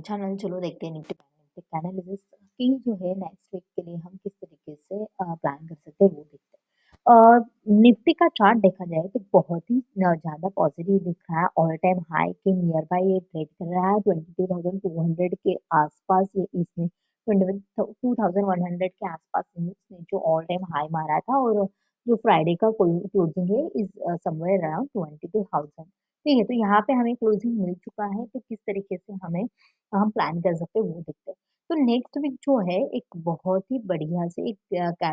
Channel चलो देखते हैं निफ्टी बैंक एनालिसिस की जो है नेक्स्ट वीक के लिए हम किस तरीके से प्लान कर सकते हैं वो देखते हैं। निफ्टी का चार्ट देखा जाए तो बहुत ही ज़्यादा पॉजिटिव दिख रहा है। ऑल टाइम हाई के नियर बाय ये ट्रेड कर रहा है 22,200 के आसपास। ये इसने 22,100 के आसपास इसने जो ऑल टाइम हाई मारा था, और जो फ्राइडे का क्लोजिंग है इज समवेयर अराउंड 22,000। ठीक है, तो यहाँ पे हमें क्लोजिंग मिल चुका है, तो किस तरीके से हम प्लान कर सकते हैं वो देखते हैं। तो नेक्स्ट वीक जो है एक बहुत ही बढ़िया से एक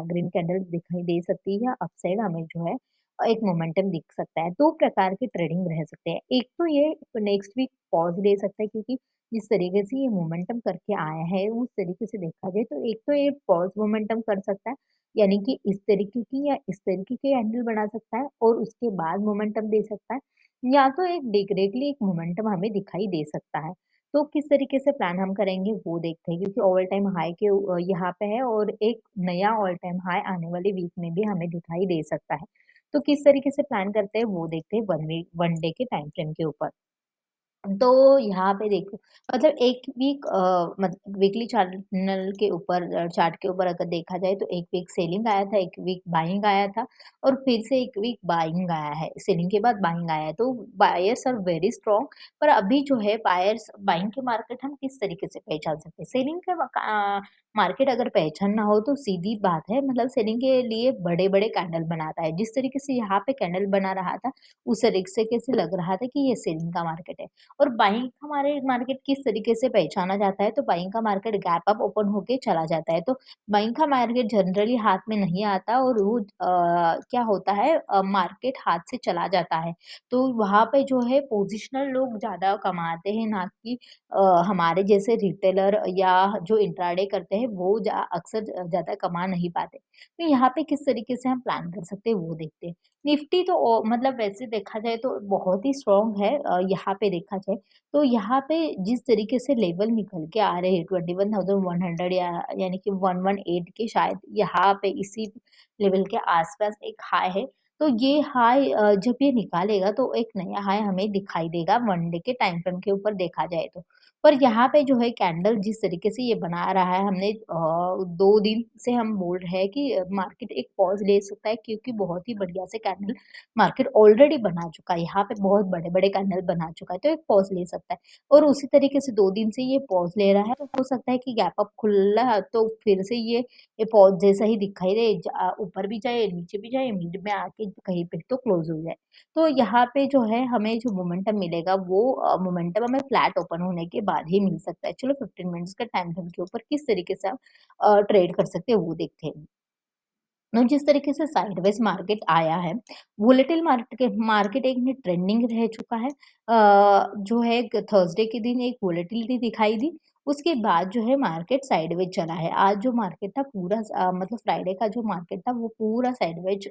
ग्रीन कैंडल दिखाई दे सकती है। अपसाइड हमें जो है एक मोमेंटम दिख सकता है। दो प्रकार के ट्रेडिंग रह सकते हैं। एक तो ये नेक्स्ट वीक पॉज ले सकता है, क्योंकि जिस तरीके से ये मोमेंटम करके आया है उस तरीके से देखा जाए तो एक तो ये पॉज मोमेंटम कर सकता है, यानी कि इस तरीके की या इस तरीके के कैंडल बना सकता है और उसके बाद मोमेंटम दे सकता है, या तो एक डायरेक्टली एक मोमेंटम हमें दिखाई दे सकता है। तो किस तरीके से प्लान हम करेंगे वो देखते हैं, क्योंकि ऑल टाइम हाई के यहाँ पे है और एक नया ऑल टाइम हाई आने वाले वीक में भी हमें दिखाई दे सकता है। तो किस तरीके से प्लान करते हैं वो देखते हैं वन डे के टाइम फ्रेम के ऊपर। तो यहाँ पे देखो, मतलब एक वीक वीकली चैनल के ऊपर चार्ट के ऊपर अगर देखा जाए तो एक वीक सेलिंग आया था, एक वीक बाइंग आया था और फिर से एक वीक बाइंग आया है। सेलिंग के बाद बाइंग आया है, तो बायर्स आर वेरी स्ट्रांग। पर अभी जो है बायर्स बाइंग के मार्केट हम किस तरीके से पहचान सकते हैं? सेलिंग का मार्केट अगर पहचानना हो तो सीधी बात है, मतलब सेलिंग के लिए बड़े-बड़े कैंडल बनाता है। जिस तरीके से यहाँ पे कैंडल बना रहा था, उस तरीके से लग रहा था कि ये सेलिंग का मार्केट है। और बाइंग का हमारे मार्केट किस तरीके से पहचाना जाता है, तो बाइंग का मार्केट गैप अप ओपन होके चला जाता है। तो बाइंग का मार्केट जनरली हाथ में नहीं आता और वो क्या होता है, मार्केट हाथ से चला जाता है। तो वहाँ पे जो है पोजिशनल लोग ज़्यादा कमाते हैं, ना कि हमारे जैसे रिटेलर या जो इंट्राडे करते हैं वो अक्सर ज़्यादा कमा नहीं पाते। तो यहाँ पे किस तरीके से हम प्लान कर सकते हैं वो देखते हैं। निफ्टी तो मतलब वैसे देखा जाए तो बहुत ही स्ट्रॉन्ग है। यहाँ पे देखा जाए तो यहाँ पे जिस तरीके से लेवल निकल के आ रहे हैं 21,100 या यानी कि 118 के शायद यहाँ पे इसी लेवल के आसपास एक हाई है। तो ये हाई जब ये निकालेगा तो एक नया हाई हमें दिखाई देगा वन डे के टाइम फ्रेम के ऊपर देखा जाए तो। पर यहाँ पे जो है कैंडल जिस तरीके से ये बना रहा है, हमने 2 दिन से हम बोल रहे हैं कि मार्केट एक पॉज़ ले सकता है, क्योंकि बहुत ही बढ़िया से कैंडल मार्केट ऑलरेडी बना चुका है। यहाँ पे बहुत बड़े-बड़े कैंडल बना चुका है, तो एक पॉज़ ले सकता है और उसी तरीके से 2 दिन से ये पॉज़ ले रहा है, तो हो सकता है कि गैप अप खुला तो फिर से ये पॉज़ जैसा ही दिखाई दे, ऊपर भी जाए, नीचे भी जाए, मिड में आके कहीं पे तो क्लोज़ हो जाए। तो यहाँ पे जो है हमें जो मोमेंटम मिलेगा वो मोमेंटम हमें फ्लैट ओपन होने के बाद ही मिल सकता है। चलो 15 मिनट्स का टाइम फ्रेम के ऊपर किस तरीके से आप ट्रेड कर सकते हैं वो देखते हैं। तो जिस तरीके से साइडवेज मार्केट आया है, वोलेटिल मार्केट एक में ट्रेंडिंग रह चुका है। जो है थर्सडे के दिन एक वोलेटिलिटी दिखाई दी, उसके बाद जो है मार्केट साइडवेज चला है। आज जो मार्केट था पूरा मतलब फ्राइडे का जो मार्केट था वो पूरा साइडवेज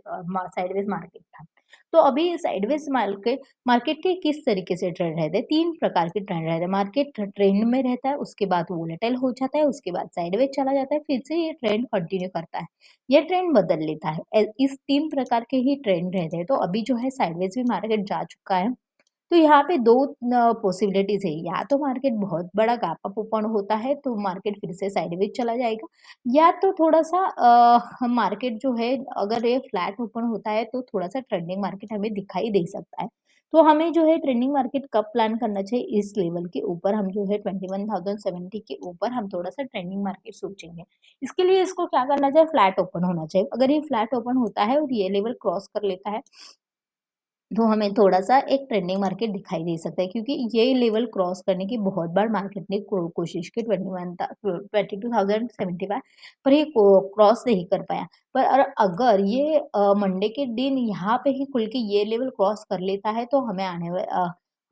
मार्केट था। तो अभी साइडवेज मार्केट मार्केट के किस तरीके से ट्रेंड रहते हैं? 3 प्रकार के ट्रेंड रहते हैं। मार्केट ट्रेंड में रहता है, उसके बाद वोलेटाइल हो जाता है, उसके बाद साइडवेज चला जाता है, फिर से ये ट्रेंड कंटिन्यू करता है। ये ट्रेंड बदल लेता है। इस 3 प्रकार के ही ट्रेंड रहते हैं। तो अभी जो है साइडवेज भी मार्केट जा चुका है। तो यहाँ पे 2 पॉसिबिलिटीज़ है, या तो मार्केट बहुत बड़ा गैप अप ओपन होता है, तो मार्केट फिर से साइडवेज चला जाएगा, या तो थोड़ा-सा मार्केट जो है अगर ये फ्लैट ओपन होता है, तो थोड़ा-सा ट्रेंडिंग मार्केट हमें दिखाई दे सकता है। तो हमें जो है ट्रेंडिंग मार्केट कब प्लान करना चाहिए, इस लेवल के ऊपर हम जो है 21,070 के ऊपर हम थोड़ा-सा ट्रेंडिंग मार्केट सोचेंगे। इसके लिए इसको क्या करना चाहिए, फ्लैट ओपन होना चाहिए। अगर ये फ्लैट ओपन होता है और ये लेवल क्रॉस कर लेता है, तो हमें थोड़ा-सा एक ट्रेंडिंग मार्केट दिखाई दे सकता है, क्योंकि ये लेवल क्रॉस करने की बहुत बार मार्केट ने कोशिश की 22,075 पर ये क्रॉस नहीं कर पाया। पर अगर ये मंडे के दिन यहाँ पे ही खुल के ये लेवल क्रॉस कर लेता है, तो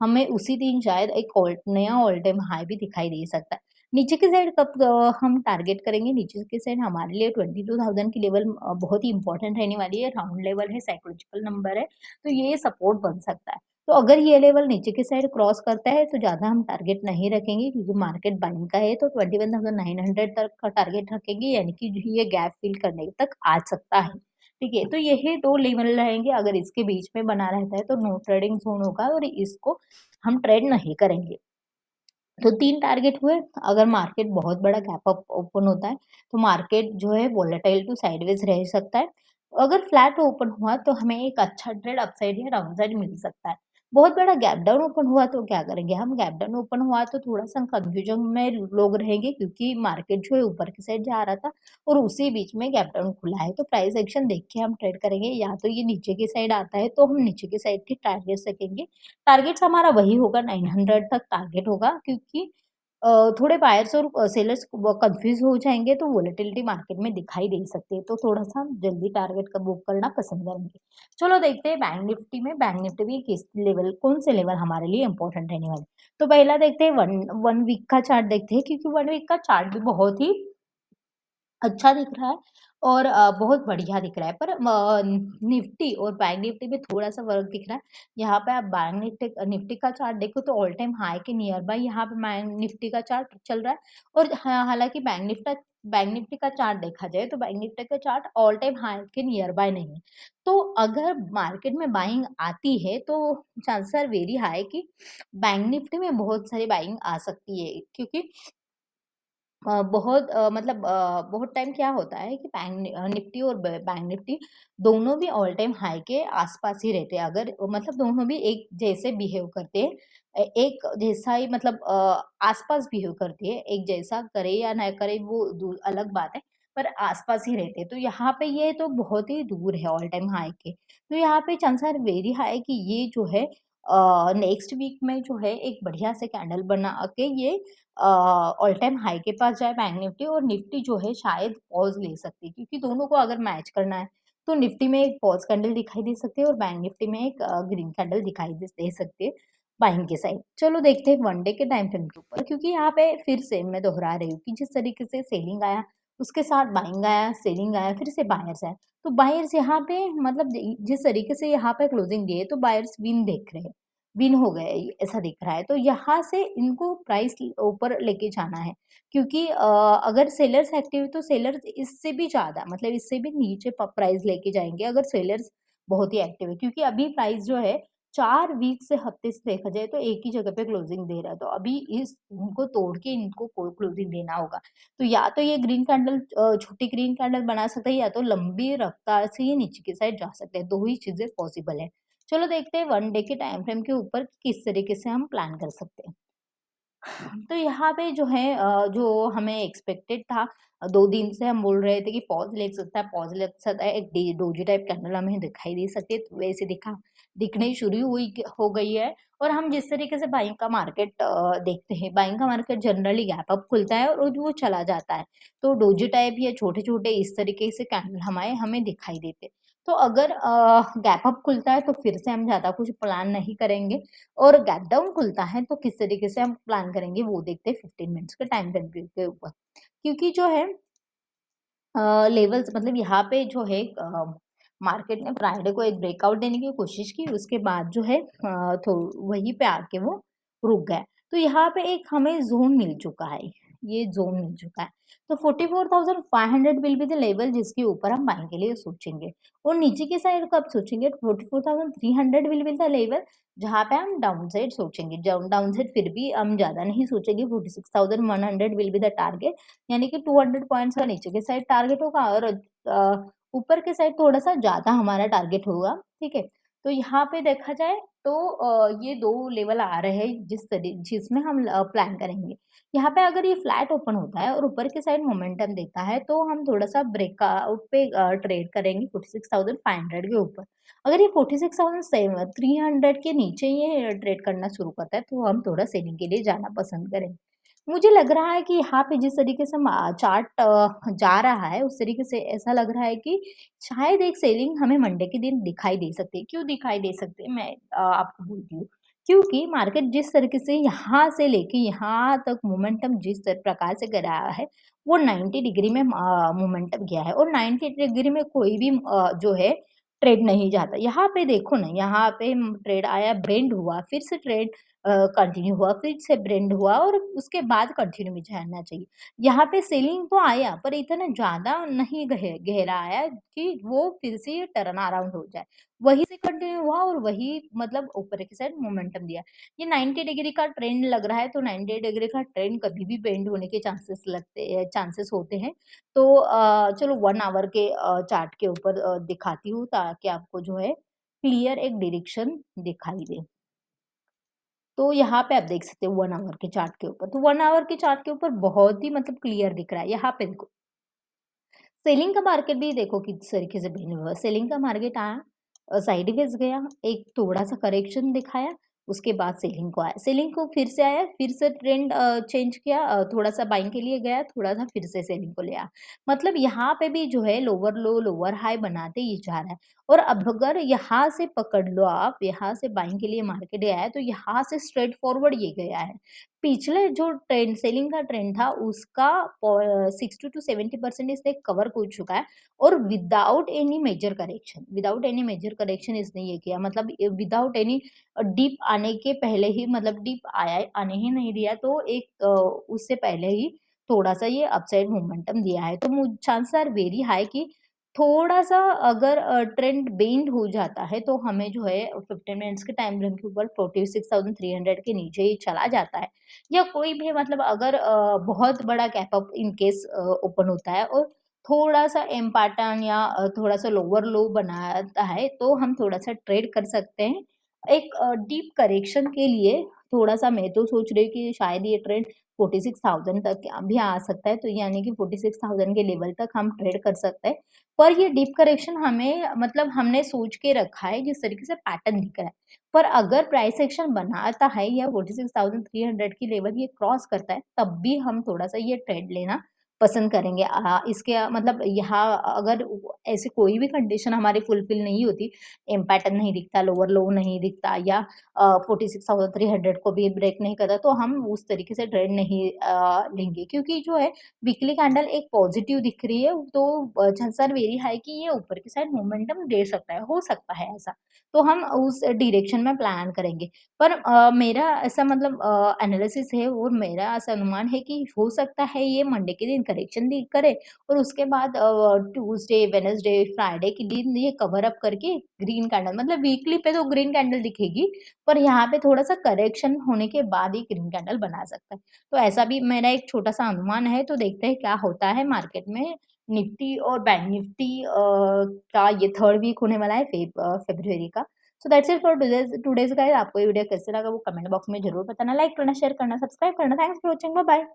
हमें उसी दिन शायद एक नया ऑल टाइम हाई भी दिखाई दे सकता है। नीचे की साइड कब हम टारगेट करेंगे, नीचे की साइड हमारे लिए 22,000 की लेवल बहुत ही इंपॉर्टेंट रहने वाली है। राउंड लेवल है, साइकोलॉजिकल नंबर है, तो ये सपोर्ट बन सकता है। तो अगर ये लेवल नीचे की साइड क्रॉस करता है तो ज़्यादा हम टारगेट नहीं रखेंगे, क्योंकि मार्केट बाइंग का है, तो 21,900 तक का टारगेट रखेंगे, यानी कि जो ये गैप फिल करने तक आ सकता है। ठीक है? तो यही 2 लेवल रहेंगे, अगर इसके बीच में बना रहता है तो नो ट्रेडिंग ज़ोन होगा और इसको हम ट्रेड नहीं करेंगे। तो 3 टारगेट हुए, अगर मार्केट बहुत बड़ा गैप अप ओपन होता है, तो मार्केट जो है वोलेटाइल टू साइडवेज़ रह सकता है। अगर फ्लैट ओपन हुआ तो हमें एक अच्छा ट्रेड अपसाइड या डाउनसाइड मिल सकता है। बहुत बड़ा गैप डाउन ओपन हुआ तो क्या करेंगे हम, गैप डाउन ओपन हुआ तो थोड़ा-सा कन्फ्यूजन में लोग रहेंगे क्योंकि मार्केट जो है ऊपर की साइड जा रहा था और उसी बीच में गैप डाउन खुला है। तो प्राइस एक्शन देख के हम ट्रेड करेंगे, या तो ये नीचे की साइड आता है तो हम नीचे की साइड की टारगेट्स रखेंगे। टारगेट्स हमारा वही होगा, 900 तक टारगेट होगा क्योंकि थोड़े बायर्स और सेलर्स वो कन्फ्यूज़ हो जाएँगे तो वोलेटिलिटी मार्केट में दिखाई दे सकती है, तो थोड़ा-सा हम जल्दी टारगेट का बुक करना पसंद करेंगे। चलो देखते हैं बैंक निफ्टी में किस लेवल कौन से लेवल हमारे लिए इम्पोर्टेंट रहने वाले हैं। तो पहला देखते हैं 1 वीक का चार्ट देखते हैं क्योंकि 1 वीक का चार्ट भी बहुत ही अच्छा दिख रहा है और बहुत बढ़िया दिख रहा है पर निफ्टी और बैंक निफ्टी में थोड़ा-सा फ़र्क दिख रहा है। यहाँ पे आप बैंक निफ्टी का चार्ट देखो तो ऑल टाइम हाई के नियर बाय यहाँ पे बैंक निफ्टी का चार्ट चल रहा है और हालाँकि बैंक निफ्टी का चार्ट देखा जाए तो बैंक निफ्टी का चार्ट ऑल टाइम हाई के नियर बाय नहीं है। तो अगर मार्केट में बाइंग आती है तो चांसेस आर वेरी हाई कि बैंक निफ्टी में बहुत सारी बाइंग आ सकती है क्योंकि बहुत टाइम क्या होता है कि निफ्टी और बैंक निफ्टी दोनों भी ऑल टाइम हाई के आसपास ही रहते हैं। अगर मतलब दोनों भी एक जैसे बिहेव करते हैं, एक जैसा ही आसपास बिहेव करती है, एक जैसा करे या ना करे वो अलग बात है, पर आसपास ही रहते हैं। तो यहाँ पे ये तो बहुत ही दूर है ऑल टाइम हाई के। तो यहाँ पे चांसेस आर वेरी हाई कि ये जो है नेक्स्ट वीक में जो है एक बढ़िया से कैंडल बना के ये ऑल टाइम हाई के पास जाए बैंक निफ्टी और निफ्टी जो है शायद पॉज़ ले सकती है क्योंकि दोनों को अगर मैच करना है, तो निफ्टी में एक पॉज़ कैंडल दिखाई दे सकती है और बैंक निफ्टी में एक ग्रीन कैंडल दिखाई दे सकती है बाइंग के साइड। चलो देखते हैं 1 डे के टाइम फ्रेम के ऊपर क्योंकि यहाँ पे फिर से मैं दोहरा रही हूँ कि जिस तरीके से सेलिंग आया, उसके साथ बाइंग आया, सेलिंग आया, फिर से बायर्स आए। तो बायर्स यहाँ पे मतलब जिस तरीके से यहाँ पे क्लोजिंग दिए तो बायर्स विन देख रहे हैं। विन हो गए ऐसा दिख रहा है। तो यहाँ से इनको प्राइस ऊपर लेके जाना है क्योंकि अगर सेलर्स एक्टिव है तो सेलर्स इससे भी ज़्यादा मतलब इससे भी नीचे प्राइस लेके जाएँगे अगर सेलर्स बहुत ही एक्टिव है क्योंकि अभी प्राइस जो है 4 वीक से हफ्ते से देखा जाए तो एक ही जगह पे क्लोजिंग दे रहा है। तो अभी इस इनको तोड़ के इनको को क्लोजिंग देना होगा। तो या तो ये ग्रीन कैंडल छोटी ग्रीन कैंडल बना सकता है या तो लंबी रफ्तार से ये नीचे की साइड जा सकते हैं। 2 ही चीज़ें पॉसिबल है। चलो देखते हैं 1 डे के टाइम फ्रेम के ऊपर किस तरीके से हम प्लान कर सकते हैं। तो यहाँ पे जो है जो हमें एक्सपेक्टेड था 2 दिन से हम बोल रहे थे कि पॉज़ ले सकता है, एक डोजी टाइप कैंडल हमें दिखाई दे सकती है, तो वैसे दिखने शुरू हुई हो गई है और हम जिस तरीके से बाइंग का मार्केट देखते हैं, बाइंग का मार्केट जनरली गैप अप खुलता है और वो चला जाता है। तो डोजी टाइप या छोटे-छोटे इस तरीके से कैंडल हमें दिखाई देते हैं। तो अगर गैप अप खुलता है तो फिर से हम ज़्यादा कुछ प्लान नहीं करेंगे और गैप डाउन खुलता है तो किस तरीके से हम प्लान करेंगे वो देखते हैं 15 मिनट्स के टाइम फ्रेम के ऊपर। क्योंकि जो है लेवल्स मतलब यहाँ पे जो है मार्केट ने फ्राइडे को एक ब्रेकआउट देने की कोशिश की, उसके बाद जो है तो वहीं पे आके वो रुक गया। तो यहाँ पे एक हमें ज़ोन मिल चुका है, ये ज़ोन मिल चुका है। तो 44,500 विल बी द लेवल जिसके ऊपर हम बाइंग के लिए सोचेंगे और नीचे की साइड कब सोचेंगे 44,300 विल बी द लेवल जहाँ पे हम डाउन साइड सोचेंगे। डाउन साइड फिर भी हम ज़्यादा नहीं सोचेंगे 46,100 विल बी द टारगेट यानी कि 200 पॉइंट्स का नीचे के साइड टारगेट होगा और ऊपर के साइड थोड़ा-सा ज़्यादा हमारा टारगेट होगा, ठीक है? तो यहाँ पे देखा जाए तो ये 2 लेवल आ रहे हैं जिसमें हम प्लान करेंगे। यहाँ पे अगर ये फ्लैट ओपन होता है और ऊपर के साइड मोमेंटम देता है, तो हम थोड़ा-सा ब्रेकआउट पे ट्रेड करेंगे 46,500 के ऊपर। अगर ये 46,300 के नीचे ये ट्रेड करना शुरू करता है, तो हम थोड़ा सेलिंग के लिए जाना पसंद करेंगे। मुझे लग रहा है कि यहाँ पे जिस तरीके से चार्ट जा रहा है, उस तरीके से ऐसा लग रहा है कि शायद एक सेलिंग हमें मंडे के दिन दिखाई दे सकती है। क्यों दिखाई दे सकती है? मैं आपको बोलती हूँ। क्योंकि मार्केट जिस तरीके से यहाँ से लेके यहाँ तक मोमेंटम प्रकार से गिरा है, वो 90 डिग्री में मोमेंटम गया है और 90 डिग्री में कोई भी जो है ट्रेड नहीं जाता। यहाँ पे देखो ना, यहाँ पे ट्रेड आया, बेंड हुआ, फिर से ट्रेड कंटिन्यू हुआ, फिर से ब्रेंड हुआ और उसके बाद कंटिन्यू में जाना चाहिए। यहाँ पे सेलिंग तो आया पर इतना ज़्यादा नहीं गहरा आया कि वो फिर से टर्न अराउंड हो जाए। वहीं से कंटिन्यू हुआ और वही मतलब ऊपर की साइड मोमेंटम दिया। ये 90 डिग्री का ट्रेंड लग रहा है तो 90 डिग्री का ट्रेंड कभी भी बेंड होने के चांसेस होते हैं। तो चलो 1 आवर के चार्ट के ऊपर दिखाती हूँ ताकि आपको जो है क्लियर एक डायरेक्शन दिखाई दे। तो यहाँ पे आप देख सकते हो 1 आवर के चार्ट के ऊपर, तो 1 आवर के चार्ट के ऊपर बहुत ही मतलब क्लियर दिख रहा है। यहाँ पे देखो सेलिंग का मार्केट भी देखो किस तरीके से बना हुआ है। सेलिंग का मार्केट आया साइडवेज गया, एक थोड़ा-सा करेक्शन दिखाया, उसके बाद सेलिंग को आया। सेलिंग को फिर से आया, फिर से ट्रेंड चेंज किया थोड़ा-सा बाइंग के लिए गया, थोड़ा-सा फिर से सेलिंग को ले आया। मतलब यहाँ पे भी जो है लोअर लो, लोअर हाई बनाते ही जा रहा है और अब अगर यहाँ से पकड़ लो आप, यहाँ से बाइंग के लिए मार्केट गया है, तो यहाँ से स्ट्रेट फॉरवर्ड ये गया है। पिछले जो ट्रेंड सेलिंग का ट्रेंड था उसका 60 टू 70% इसने कवर हो चुका है और विदाउट एनी मेजर करेक्शन इसने ये किया मतलब विदाउट एनी डीप आने के पहले ही मतलब डीप आया आने ही नहीं दिया तो एक उससे पहले ही थोड़ा-सा ये अपसाइड मोमेंटम दिया है। तो चांसेस आर वेरी हाई कि थोड़ा-सा अगर ट्रेंड बेंड हो जाता है तो हमें जो है 15 मिनट्स के टाइम फ्रेम के ऊपर 46,300 के नीचे ही चला जाता है। या कोई भी मतलब अगर बहुत बड़ा gap up in case open होता है और थोड़ा-सा एम पैटर्न या थोड़ा-सा लोअर लो बनाता है, तो हम थोड़ा-सा ट्रेड कर सकते हैं। एक डीप करेक्शन के लिए थोड़ा-सा मैं तो सोच रही हूँ कि शायद ये ट्रेंड 46,000 तक भी आ सकता है, तो यानी कि 46,000 के लेवल तक हम ट्रेड कर सकते हैं। पर ये डीप करेक्शन हमें मतलब हमने सोच के रखा है जिस तरीके से पैटर्न दिख रहा है। पर अगर प्राइस एक्शन बनाता है या 46,300 की लेवल ये क्रॉस करता है, तब भी हम थोड़ा-सा ये ट्रेड लेना पसंद करेंगे। इसके मतलब यहाँ अगर ऐसी कोई भी कंडीशन हमारी फुलफिल नहीं होती, एम पैटर्न नहीं दिखता, लोअर लो नहीं दिखता या 46,300 को भी ब्रेक नहीं करता, तो हम उस तरीके से ट्रेड नहीं लेंगे। क्योंकि जो है वीकली कैंडल एक पॉजिटिव दिख रही है, तो चांसेस आर वेरी हाई कि ये ऊपर की साइड मोमेंटम दे सकता है, हो सकता है ऐसा। तो हम उस डायरेक्शन में प्लान करेंगे। पर मेरा ऐसा मतलब एनालिसिस है और मेरा ऐसा अनुमान है कि हो सकता है ये मंडे के दिन करेक्शन भी करे और उसके बाद ट्यूसडे, वेडनेसडे, फ्राइडे के दिन ये कवर अप करके ग्रीन कैंडल मतलब वीकली पे तो ग्रीन कैंडल दिखेगी, पर यहाँ पे थोड़ा-सा करेक्शन होने के बाद ही ग्रीन कैंडल बना सकता है। तो ऐसा भी मेरा एक छोटा-सा अनुमान है, तो देखते हैं क्या होता है मार्केट में। निफ्टी और बैंक निफ्टी का ये 3rd वीक होने वाला है फ़रवरी का। So that's it for today's guys आपको ये वीडियो कैसे लगा वो कमेंट बॉक्स में ज़रूर बताना, लाइक करना, शेयर करना, सब्सक्राइब करना। Thanks for watching, bye bye.